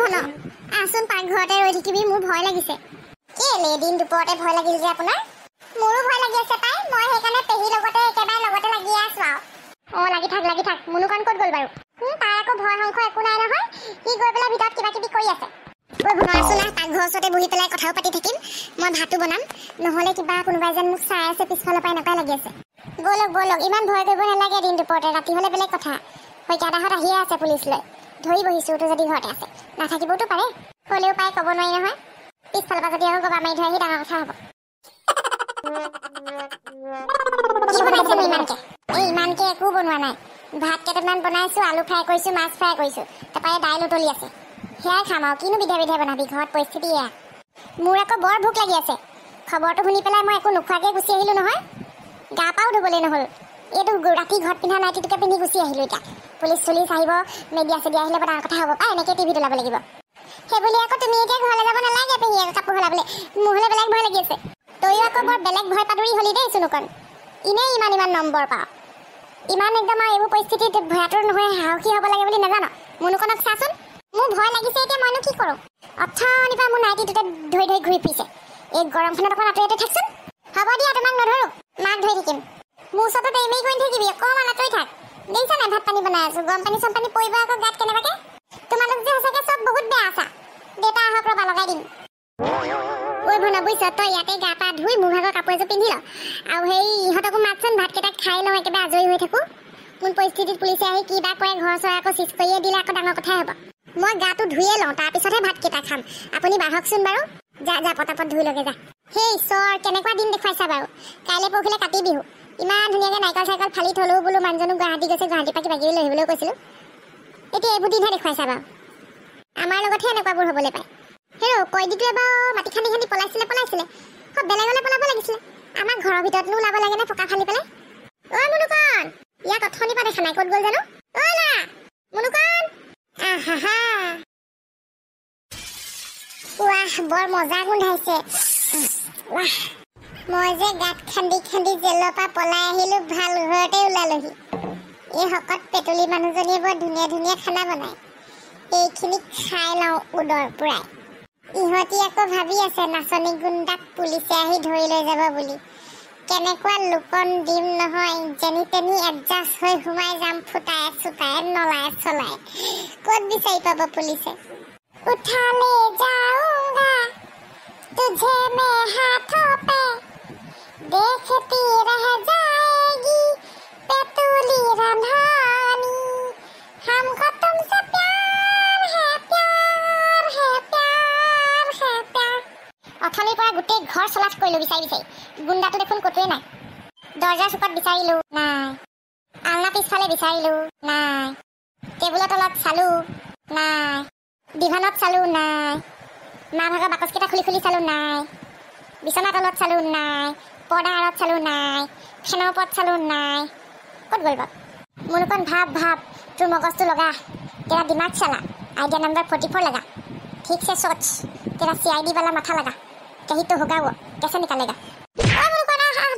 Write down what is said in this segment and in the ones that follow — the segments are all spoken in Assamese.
ভন আচোন পাকঘৰতে ৰৈ থাকিবি মোৰ ভয় লাগিছে কেলে দিন দুপৰতে ভয় লাগিল যে আপোনাৰ মোৰো ভয় লাগি আছে তাই মই সেইকাৰণে পেহী লগতে একেবাৰে লগতে লাগি আছো আৰু লাগি থাক মুনুকণ ক'ত গ'ল বাৰু তাৰ আকৌ ভয় সংখ একো নাই নহয় সি গৈ পেলাই ভিতৰত কিবা কিবি কৰি আছে ঐ ভন আচোন পাকঘৰ ওচৰতে বহি পেলাই কথাও পাতি থাকিম মই ভাতো বনাম নহ'লে কিবা কোনোবাই যেন মোক চাই আছে পিছফালৰ পৰা এনেকুৱাই লাগি আছে ব'লক ইমান ভয় কৰিব নালাগে দিন দুপৰতে ৰাতি হ'লে বেলেগ কথা শইকীয়াদাহঁত আহিয়ে আছে পুলিচ লৈ ধৰি বহিছোঁ তো যদি ঘৰতে আছে নাথাকিবওতো পাৰে হ'লেও পাই ক'ব নোৱাৰি নহয় পিছফালৰ পৰা যদি আকৌ গবা মাৰি ধৰে সি ডাঙৰ কথা হ'ব ইমানকে একো বনোৱা নাই ভাত কেইটামান বনাইছোঁ আলু ফ্ৰাই কৰিছোঁ মাছ ফ্ৰাই কৰিছোঁ তাৰপৰা দাইল উতলি আছে সেয়াই খাম আৰু কিনো বিধে বনাবি ঘৰত পৰিস্থিতি এয়া মোৰ আকৌ বৰ ভোক লাগি আছে খবৰটো শুনি পেলাই মই একো নোখোৱাকৈ গুচি আহিলোঁ নহয় গা পাও ধুবলৈ নহ'ল এইটো ৰাতি ঘৰত পিন্ধা নাইটিটোকে পিন্ধি গুচি আহিলোঁ এতিয়া পুলিচ চুলিচ আহিব মেডিয়া চেডিয়া আহিলে ডাঙৰ কথা হ'ব পাই এনেকৈ টিভিত ওলাব লাগিব সেইবুলি আকৌ তুমি এতিয়া ঘৰলৈ যাব নালাগে পেহী কাপোৰ সলাবলৈ মোৰলৈ বেলেগ ভয় লাগি আছে তইও আকৌ বৰ বেলেগ ভয় পাদৰি হলি দেই চুনুকণ এনেই ইমান নম্বৰ পাওঁ ইমান একদম আৰু এইবোৰ পৰিস্থিতিত ভয়াতুৰ নহয় সাহসী হ'ব লাগে বুলি নাজানো মুনুকণক চাচোন মোৰ ভয় লাগিছে এতিয়া মইনো কি কৰোঁ অথনিৰ পৰা মোৰ নাইটিটোতে ধৰি ঘূৰি ফুৰিছে এই গৰমখনত অকণ আঁতৰি থাকচোন হ'ব দিয়া তোমাক নধৰোঁ মাক ধৰি থাকিম মোৰ ওচৰতো দেৰি কৰি থাকিবি অকণমান আঁতৰি থাক দেখিছা নাই ভাত পানী বনাই আছোঁ গৰম পানী চৰম পানী পৰিব আকৌ গাত কেনেবাকে তোমালোক যে সঁচাকৈ চব বহুত বেয়া আছা দেউতা আহক ৰ'বা লগাই দিম ঐ ভনা বুজিছ তই ইয়াতে গা পা ধুই মোৰ ভাগৰ কাপোৰ এযোৰ পিন্ধি ল আৰু সেই ইহঁতকো মাতচোন ভাতকেইটা খাই লওঁ একেবাৰে আজৰি হৈ থাকোঁ কোন পৰিস্থিতিত পুলিচে আহি কিবা কৰে ঘৰ চৰ আকৌ চিজ কৰিয়ে দিলে আকৌ ডাঙৰ কথাই হ'ব মই গাটো ধুয়ে লওঁ তাৰপিছতহে ভাতকেইটা খাম আপুনি বাঢ়কচোন বাৰু যা পটাপট ধুই লগে যা সেই ঈশ্বৰ কেনেকুৱা দিন দেখুৱাইছা বাৰু কাইলৈ পৰহিলৈ কাতি বিহু ইমান ধুনীয়াকৈ নাৰিকল চাইকল ফালি থ'লেও বোলো মানুহজনো গুৱাহাটী গৈছে গুৱাহাটীৰ পৰা কিবা কিবি লৈ আহিবলৈও কৈছিলোঁ এতিয়া এইবোৰ দিনহে দেখুৱাইছা বাৰু আমাৰ লগতহে এনেকুৱাবোৰ হ'বলৈ পায় হেৰ' কয়দিটোৱে বাৰু মাটি খান্দি পলাইছিলে বেলেগলৈ পলাব লাগিছিলে আমাৰ ঘৰৰ ভিতৰতনো ওলাব লাগে নে পকা ফালি পেলাই ঐ মুনুকণ ইয়াক অথনিৰ পৰা দেখা নাই ক'ত গ'ল জানো ঐ ল'ৰা মুনুকণ আহা ৱাহ বৰ মজা গোন্ধাইছে মই যে গাত খান্দি জেলৰ পৰা পলাই আহিলোঁ ভাল ঘৰতে ওলালোহি এই শকত পেটলি মানুহজনীয়ে বৰ ধুনীয়া খানা বনায় এইখিনি খাই লওঁ উদৰ পুৰাই ইহঁতি আকৌ ভাবি আছে নাচনী গুণ্ডাক পুলিচে আহি ধৰি লৈ যাব বুলি কেনেকুৱা লোকন দিম নহয় যেনি তেনি এডজাষ্ট হৈ সোমাই যাম ফুটাই চুটাই নলাই চলাই ক'ত বিচাৰি পাব পুলিচে উঠালে যাওঁগা তুঝে মে হাথোঁ পে देखती रह जाएगी पेतुली रंधानी हमको तुमसे प्यार है অথনিৰ পৰা গোটেই ঘৰ চলাচ কৰিলোঁ বিচাৰি গুণ্ডাটো দেখোন ক'তোৱে নাই দৰ্জাৰ চুকত বিচাৰিলোঁ নাই আলনা পিছফালে বিচাৰিলোঁ নাই টেবুলৰ তলত চালোঁ নাই ডিভানত চালোঁ নাই মা ভাগৰ বাকচকেইটা খুলি চালোঁ নাই বিচনা তলত চালোঁ নাই পৰ্দা আঁৰত চালোঁ নাই ফেনৰ ওপৰত চালোঁ নাই ক'ত গ'ল বাৰু মুনুকণ ভাব তোৰ মগজটো লগা তেৰা দিমাগ চালা আইডিয়া নম্বৰ 44 লগা ঠিক से सोच तेरा CID वाला माथा लगा कहीं तो होगा वो कैसे निकलेगा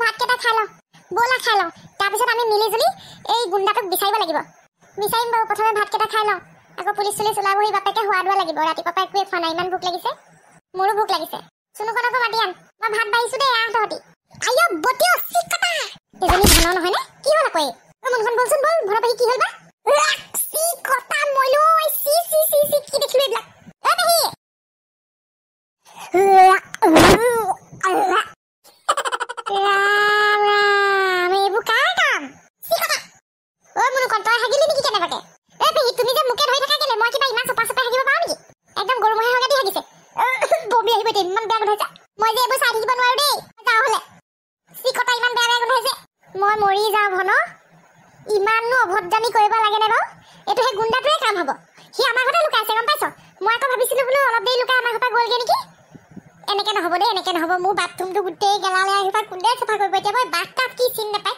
ভাতকেইটা খাই লওঁ ব'লা খাই লওঁ তাৰপিছত আমি মিলি জুলি এই গুণ্ডাটোক বিচাৰিব লাগিব বিচাৰিম বাৰু প্ৰথমে ভাতকেইটা খাই লওঁ আকৌ পুলিচ চুলিচ ওলাবহি বাপেকে হোৱা দোৱা লাগিব ৰাতিপুৱাৰ পৰা একোৱে খোৱা নাই ইমান ভোক লাগিছে মোৰো ভোক লাগিছে চুনুকণকো মাতি আন মই ভাত বাঢ়িছোঁ দেই তহঁতি আইঅ বটিও চিকটা এজনী ধনৰ নহয়নে কি হ'ল আকৌ মুনখন বলচোন বল ভৰা পাহি কি হ'ল বা চিকটা মইলো চি কি দেখিলো এইবিলাক এইবোৰ কাৰ কাম চিকটা মুনুকণ তই হাগিলি নেকি কেনেবাকে পেহী তুমি যে মোকে ধৰি থাকা কেলে মই কিবা ইমান চপা হাগিব পাৰোঁ নেকি একদম গৰু মহে হগাদি হাগিছে বমি আহিব এতিয়া ইমান বেয়া গোন্ধাইছে মই যে এইবোৰ চাই থাকিব নোৱাৰো দেই যাওঁ হ'লে চিকটা ইমান বেয়া গোন্ধাইছে মই মৰি যাওঁ ভন ইমাননো অভদ্ৰামি কৰিব লাগেনে বাৰু এইটো সেই গুণ্ডাটোৱে কাম হ'ব সি আমাৰ ঘৰতে লুকাইছে গম পাইছ মই আকৌ ভাবিছিলোঁ বোলো অলপ দেৰি লুকাই আমাৰ ঘৰৰ পৰা গ'লগৈ নেকি এনেকৈ নহ'ব দেই এনেকৈ নহ'ব মোৰ বাথৰুমটো গোটেই গেলালে আহি পাই কোনে চাফা কৰিব এতিয়া মই বাথটাব কি চিনি নাপায়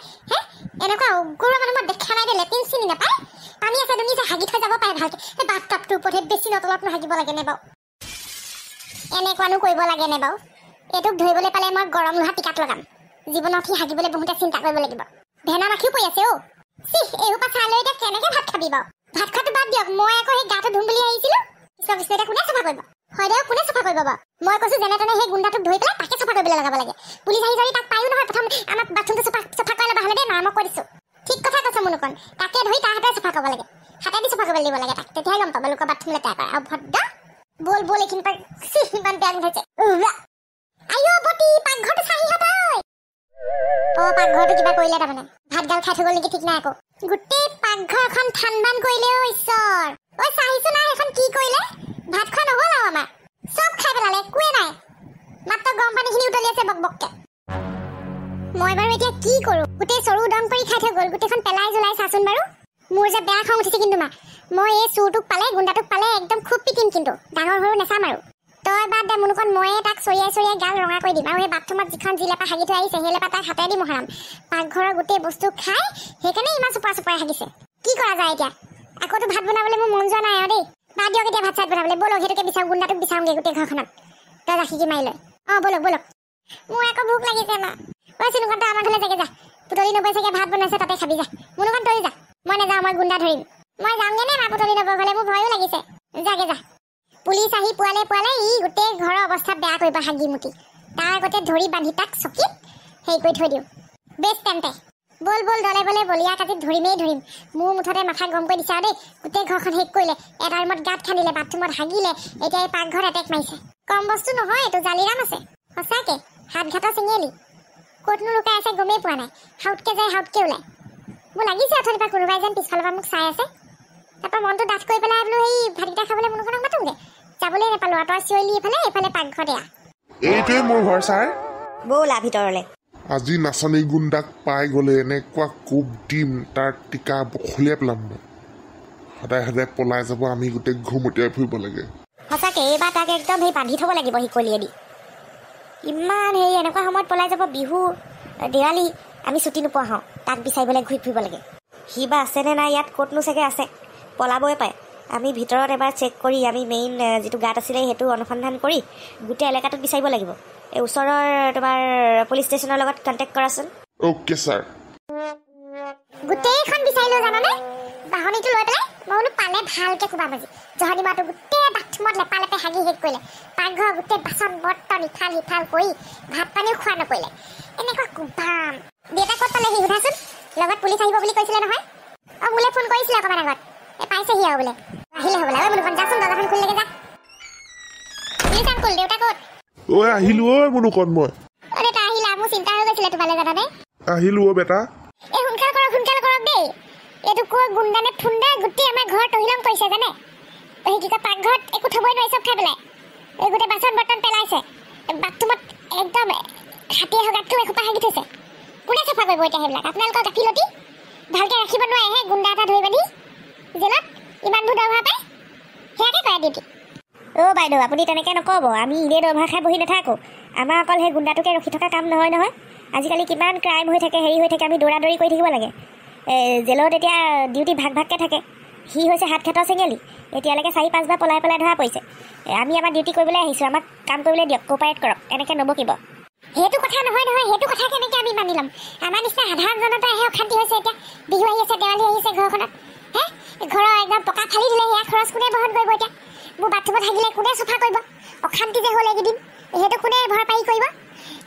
এনেকুৱা উগ্ৰ মানুহ মই দেখা নাই দে লেট্ৰিন চিনি নাপায় পানী আছে তুমি যে হাগি থৈ যাব পাৰে ভালকৈ সেই বাথটাবটোৰ ওপৰতহে বেছি নতলতনো হাগিব লাগেনে বাৰু এনেকুৱানো কৰিব লাগেনে বাৰু এইটোক ধৰিবলৈ পালে মই গৰম লোহা টিকাত লগাম জীৱনত সি হাগিবলৈ বহুতে চিন্তা কৰিব লাগিব ভেনা মাখিও পৰি আছে এইসোপা চাই লৈ এতিয়া কেনেকৈ ভাত খাবি বাৰু ভাত খোৱাটো বাদ দিয়ক মই আকৌ সেই গাটো ধুম বুলি আহিছিলোঁ চব স্পেটা কোনে চাফা কৰিব হয় দেও কোনে চাফা কৰিব বাৰু মই কৈছো যেনে তেনে সেই গুণ্ডাটোক ধৰি পেলাই তাকে চাফা কৰিবলৈ লগাব লাগে পুলিচ আহি যদি তাক পায়ো নহয় প্ৰথম আমাৰ বাথৰুমটো চাফা কৰি ল'ব হ'লে দেই মই কৈ দিছো ঠিক কথা কৈছে মুনুকণ তাকে ধৰি তাৰ হাতে চাফা কৰিব লাগে হাতেদি চাফা কৰিব দিব লাগে তাক তেতিয়াহে গম পাব লোকৰ বাথৰুম লেতেৰা কৰে আৰু ভদ্ৰ বল বল এইখিনি পাই ইমান বেয়া গোন্ধাইছে আইও বটি পাকঘৰটো চাহি হতই পাকঘৰটো কিবা কৰিলে তাৰমানে ভাতগাল খাই থৈ গ'ল নেকি ঠিক নাই আকৌ গোটেই পাকঘৰখন ঠাণ্ডান কৰিলে ঈশ্বৰ চাহিছো নাই এখন কি কৰিলে ভাত খোৱা নহ'ল আৰু আমাৰ চব খাই পেলালে একোৱে নাই মাত্ৰ গৰম পানীখিনি উতলি আছে বকবককে মই বাৰু এতিয়া কি কৰোঁ গোটেই চৰু উদং কৰি খাই থৈ গ'ল গোটেইখন পেলাই জ্বলাই চাচোন বাৰু মোৰ যে বেয়া খং উঠিছে কিন্তু মই এই চুৰটোক পালে গুণ্ডাটোক পালে একদম খুব পিটিম কিন্তু ডাঙৰ সৰু নেচাম আৰু তই বাদ দে মুনুকণ ময়ে তাক চৰিয়াই গাল ৰঙা কৰি দিম আৰু সেই বাথৰুমত যিখন জিলেপা হাগি থৈ আহিছে সেই লেপা তাক হাতেদি মহাৰাম পাকঘৰৰ গোটেই বস্তু খাই সেইকাৰণে ইমান চুপাই হাগিছে কি কৰা যায় এতিয়া আকৌতো ভাত বনাবলৈ মোৰ মন যোৱা নাই আৰু দেই বাদ দিয়ক এতিয়া ভাত চাত বনাবলৈ বলক সেইটোকে বিচাৰোঁ গুণ্ডাটোক বিচাৰোঁগৈ গোটেই ঘৰখনত তই ৰাখিকি মাৰি লৈ বলক মোৰ আকৌ ভোক লাগিছে চিনুকণ তই আমাৰ ঘৰলৈ যাগে যা পুতলি নবৈ চাগে ভাত বনাইছে তাতে খাবি যা মুনুকণ তই যা মই নাযাওঁ মই গুণ্ডা ধৰিম মই যাওঁগে নে পুতলি নবৈ ঘৰলৈ মোৰ ভয়ো লাগিছে যাগে যা পুলিচ আহি পোৱালে ই গোটেই ঘৰৰ অৱস্থা বেয়া কৰিব হাগি মুটি তাৰ আগতে ধৰি বান্ধি তাক চকীত হেৰি কৰি থৈ দিওঁ বেছ তেন্তে বল দলে বলে বলিয়া কাটিত ধৰিম মোৰ মুঠতে মাথা গৰম কৰি দিছে আৰু দেই গোটেই ঘৰখন শেষ কৰিলে এটা ৰুমত গাঁত খান্দিলে বাথৰুমত হাগিলে এতিয়া এই পাকঘৰত এটেক মাৰিছে কম বস্তু নহয় এইটো জালিৰাম আছে সঁচাকে হাত ঘাটা চিঙিয়েলি ক'তনো লুকাই আছে গমেই পোৱা নাই হাউতকে যায় হাউতকে ওলাই মোৰ লাগিছে অথনিৰ পৰা কোনোবাই যেন পিছফালৰ পৰা মোক চাই আছে তাৰপৰা মনটো ডাঠ কৰি পেলাই বোলো সেই ভাতকেইটা খাবলৈ মুনুকণক মাতোঁগৈ যাবলৈ নাপালোঁ তই চিঞৰিলি এইফালে পাকঘৰত এইটোৱে মোৰ ঘৰ ছাৰ ব'লা ভিতৰলৈ আজি নাচনী গুণ্ডাক পাই গ'লে এনেকুৱা কোব দিম তাৰ টিকা বখলিয়াই পেলাম মই সদায় পলাই যাব আমি গোটেই ঘুমটিয়াই ফুৰিব লাগে সঁচাকৈ এইবাৰ তাক একদম সেই বান্ধি থ'ব লাগিব শিকলিয়েদি ইমান সেই এনেকুৱা সময়ত পলাই যাব বিহু দেৱালী আমি ছুটি নোপোৱা হওঁ তাক বিচাৰিবলৈ ঘূৰি ফুৰিব লাগে সি বা আছেনে নাই ইয়াত ক'তনো চাগে আছে পলাবই পায় আমি ভিতৰত এবাৰ চেক কৰি আমি মেইন যিটো গাঁত আছিলে সেইটো অনুসন্ধান কৰি গোটেই এলেকাটোত বিচাৰিব লাগিব এই ওচৰৰ তোমাৰ পুলিচ ষ্টেচনৰ লগত কণ্টেক্ট কৰাচোন অ'কে ছাৰ গোটেইখন বিচাৰিলোঁ জানানে বাহনীটো লৈ পেলাই মই বোলো পালে ভালকে কোবাম আজি জহনী মাটো গোটেই বাথৰুমত লেপা হাগি শেষ কৰিলে পাকঘৰ গোটেই বাচন বৰ্তন ইফাল কৰি ভাত পানীও খোৱা নকৰিলে এনেকুৱা কোবাম দেউতা ক'ত পালেহি সোধাচোন লগত পুলিচ আহিব বুলি কৈছিলে নহয় মোলৈ ফোন কৰিছিলে অকণমান আগত পাইছেহি আৰু বোলে আহিলে হ'বলা মুনুকণ যাচোন দৰ্জাখন খুলিলেগে যা পুলিচ আংকুল দেউতা ক'ত আহিলোঁ মুনুকণ মই দেউতা আহিলা মোৰ চিন্তা হৈ গৈছিলে তোমালৈ জানানে আহিলোঁ বেটা এই সোনকাল কৰক দেই এইটো কৈ গুণ্ডানে ফুণ্ডা গোটেই আমাৰ ঘৰ তহিলং কৰিছে জানে সেই কি কয় পাকঘৰত একো থ'বই নোৱাৰি চব খাই পেলাই এই গোটেই বাচন বৰ্তন পেলাইছে বাথৰুমত একদম হাতীয়ে হগাতটো এসোপা হাগি থৈছে কোনে চাফা কৰিব এতিয়া সেইবিলাক আপোনালোকৰ গাফিলতি ভালকৈ ৰাখিব নোৱাৰে গুণ্ডা এটা ধৰি বান্ধি জেলত ইমানবোৰ দৰমহা পায় সেয়াকে কৰে ডিউটি বাইদেউ আপুনি তেনেকৈ নক'ব আমি এনেই দৰমহা খাই বহি নাথাকোঁ আমাৰ অকল সেই গুণ্ডাটোকে ৰখি থকা কাম নহয় আজিকালি কিমান ক্ৰাইম হৈ থাকে হেৰি হৈ থাকে আমি দৌৰা দৌৰি কৰি থাকিব লাগে জেলত এতিয়া ডিউটি ভাগকৈ থাকে সি হৈছে হাত খেতৰ চেঙেলি এতিয়ালৈকে 4-5 বাৰ পলাই ধৰা পৰিছে আমি আমাৰ ডিউটি কৰিবলৈ আহিছোঁ আমাক কাম কৰিবলৈ দিয়ক কোপাৰেট কৰক এনেকৈ নবকিব সেইটো কথা নহয় সেইটো কথা কেনেকৈ আমি মানি ল'ম আমাৰ নিচিনা সাধাৰণ জনতা আহে অশান্তি হৈছে এতিয়া বিহু আহি আছে দেৱালী আহিছে ঘৰখনত ঘৰৰ একদম পকা ফালি দিলে সেয়া খৰচ কোনে বহন কৰিব এতিয়া মোৰ বাথৰুমত হাগিলে কোনে চাফা কৰিব অশান্তি যে হ'ল এইকেইদিন সেইটো কোনে ভৰপাই কৰিব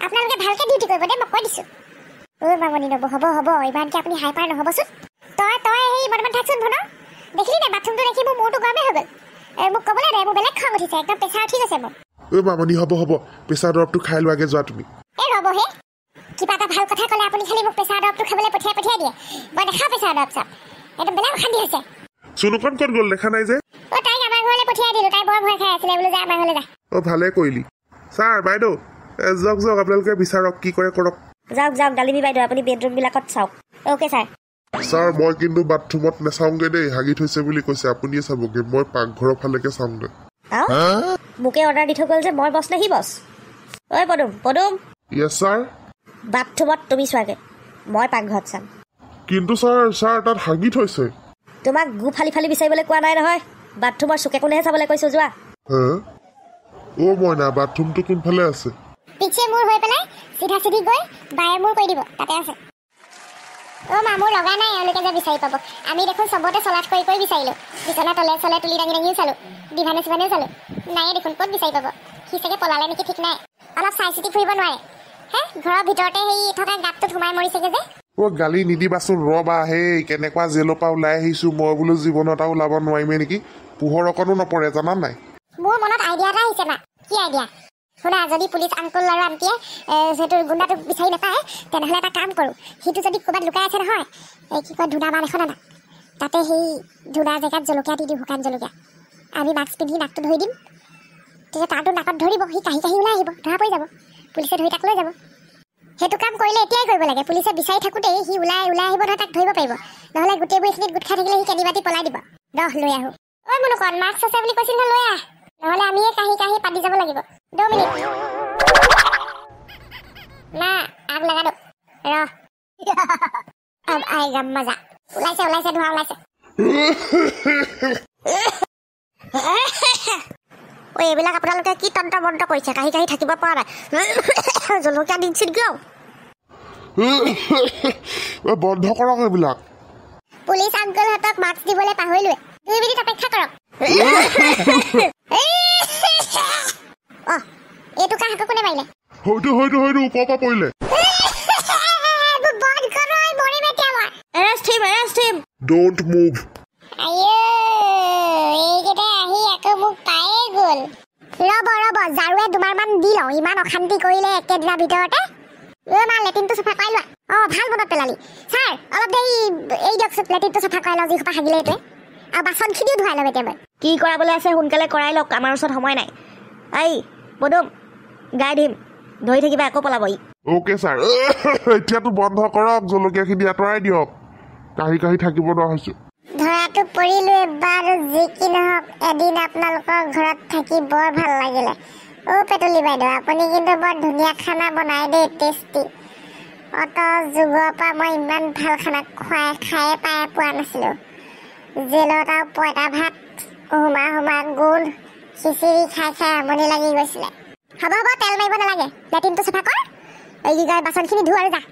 আপোনালোকে ভালকৈ ডিউটি কৰিব দেই মই কৈ দিছোঁ মামনি নব হ'ব ইমানকৈ আপুনি হাইপাৰ নহ'বচোন তই সেই বৰ্তমান থাকচোন ভনৰ দেখিলি নাই বাথৰুমটো দেখি মোৰ মূৰটো গৰমে হৈ গ'ল মোক ক'বলৈ দে মোৰ বেলেগ খং উঠিছে একদম প্ৰেছাৰ উঠি গৈছে মোৰ মামনি হ'ব প্ৰেছাৰ দৰৱটো খাই লোৱাগে যোৱা তুমি ৰ'বহে কিবা এটা ভাল কথা ক'লে আপুনি খালি মোক প্ৰেছাৰ দৰৱটো খাবলৈ পঠিয়াই দিয়ে মই দেখাওঁ প্ৰেছাৰ দৰৱ চাপ একদম বেলেগ অশান্তি হৈছে চুনুকণ ক'ত গ'ল দেখা নাই যে তাইক আমাৰ ঘৰলৈ পঠিয়াই দিলোঁ তাই বৰ ভয় খাই আছিলে বোলো যা আমাৰ ঘৰলৈ যা ভালে কৰিলি ছাৰ বাইদেউ যাওক আপোনালোকে বিচাৰক কি কৰে কৰক যাওক ডালিমী বাইদেউ আপুনি বেডৰুমবিলাকত চাওক অ'কে ছাৰ মই কিন্তু বাথৰুমত নাচাওঁগৈ দেই হাগি থৈছে বুলি কৈছে আপুনিয়ে চাবগৈ মই পাকঘৰৰ ফালেকে চাওঁগৈ মোকে অৰ্ডাৰ দি থৈ গ'ল যে মই বছ নে সি বছ ঐ পদুম য়েছ ছাৰ বাথৰুমত তুমি চোৱাগে মই পাকঘৰত চাম কিন্তু ছাৰ তাত হাগি থৈছে তোমাক গু ফালি বিচাৰিবলৈ কোৱা নাই নহয় বাথৰুমৰ চুকে কোণেহে চাবলৈ কৈছোঁ যোৱা মইনা বাথৰুমটো কোনফালে আছে পিছে মোৰ হৈ পেলাই চিধা চিধি গৈ বায়ে মোৰ কৰি দিব তাতে আছে অ' মা মোৰ লগা নাই এওঁলোকে যে বিচাৰি পাব আমি দেখোন চবতে চলাত কৰি কৰি বিচাৰিলোঁ বিচনা তলে চলে তুলি দাঙি দাঙিও চালোঁ ডিভানে চিভানেও চালোঁ নায়ে দেখোন ক'ত বিচাৰি পাব সি চাগে পলালে নেকি ঠিক নাই অলপ চাই চিতি ফুৰিব নোৱাৰে হে ঘৰৰ ভিতৰতে সেই থকা গাঁতটোত সোমাই মৰিছেগে যে গালি নিদিবাচোন ৰবা হেই কেনেকুৱা জেলৰ পৰা ওলাই আহিছোঁ মই বোলো জীৱনত আৰু ওলাব নোৱাৰিমেই নেকি পোহৰ অকণো নপৰে জানা নাই মোৰ মনত আইডিয়া এটা আহিছে মা কি আইডিয়া শুনা যদি পুলিচ আংকুল আৰু আণ্টিয়ে সেইটো গুণ্ডাটোক বিচাৰি নাপায় তেনেহ'লে এটা কাম কৰোঁ সিটো যদি ক'ৰবাত লুকাই আছে নহয় এই কি কয় ধূনা বান এখন আনা তাতে সেই ধূনা জেগাত জলকীয়া দি দিওঁ শুকান জলকীয়া আমি মাস্ক পিন্ধি নাকটো ধৰি দিম তেতিয়া তাৰটো নাকত ধৰিব সি কাহি কাহি ওলাই আহিব ধৰা পৰি যাব পুলিচে ধৰি তাক লৈ যাব সেইটো কাম কৰিলে এতিয়াই কৰিব লাগে পুলিচে বিচাৰি থাকোঁতেই সি ওলাই আহিব নহয় তাক ধৰিব পাৰিব নহ'লে গোটেইবোৰ এইখিনিত গোট খাই থাকিলে সি কেনি বাতি পলাই দিব লৈ আহোঁ ঐ মুনুকণ মাস্ক আছে বুলি কৈছিল নহয় লৈ আহ নহ'লে আমিয়ে কাহি কাহি পাতি যাব লাগিব 2 মিনিট না আগ লগা দো अब आएगा मजा ওলাইছে ধোঁৱা ওলাইছে ঐ এইবিলাক আপোনালোকে কি তন্ত্ৰ মন্ত্ৰ কৰিছে কাহি কাহি থাকিব পৰা নাই জলকীয়া দিছিল কিয় বন্ধ কৰক এইবিলাক পুলিচ আংকলহঁতক মাস্ক দিবলৈ পাহৰিলোৱে 2 মিনিট অপেক্ষা কৰক এইটো কাহাকো কোনে মাৰিলে হয়তো ওপৰৰ পৰা পৰিলে এৰেষ্ট হিম ডোন্ট মুভ এইকেইটা আহি আকৌ মোক পায়ে গ'ল ৰ'ব জাৰুৱে দুমাৰমান দি লওঁ ইমান অশান্তি কৰিলে একেদিনৰ ভিতৰতে মা লেট্ৰিনটো চাফা কৰাই লোৱা ভাল মনত পেলালি ছাৰ অলপ দেৰি এই দিয়কচোন লেট্ৰিনটো চাফা কৰাই লওঁ যিসোপা হাগিলে এইটোৱে আৰু বাচনখিনিও ধুৱাই ল'ম এতিয়া মই কি কৰাবলৈ আছে সোনকালে কৰাই লওক আমাৰ ওচৰত সময় নাই এই পদুম গাই দিম ধৰি থাকিবা আকৌ পলাব ই অ'কে ছাৰ এতিয়াতো বন্ধ কৰক জলকীয়াখিনি আঁতৰাই দিয়ক কাহি কাহি থাকিব নোৱাৰা হৈছোঁ ধৰাটো পৰিলোঁ বাৰু যি কি নহওক এদিন আপোনালোকৰ ঘৰত থাকি বৰ ভাল লাগিলে পেটলি বাইদেউ আপুনি কিন্তু বৰ ধুনীয়া খানা বনাই দেই টেষ্টি অত যুগৰ পৰা মই ইমান ভাল খানা খায়ে পাই পোৱা নাছিলোঁ জেলত আৰু পঁইতা ভাত হুমা গোল খিচিৰি খাই আমনি লাগি গৈছিলে হ'ব তেল মাৰিব নালাগে লেট্ৰিনটো চাফা কৰ এই বাচনখিনি ধুই আৰু যা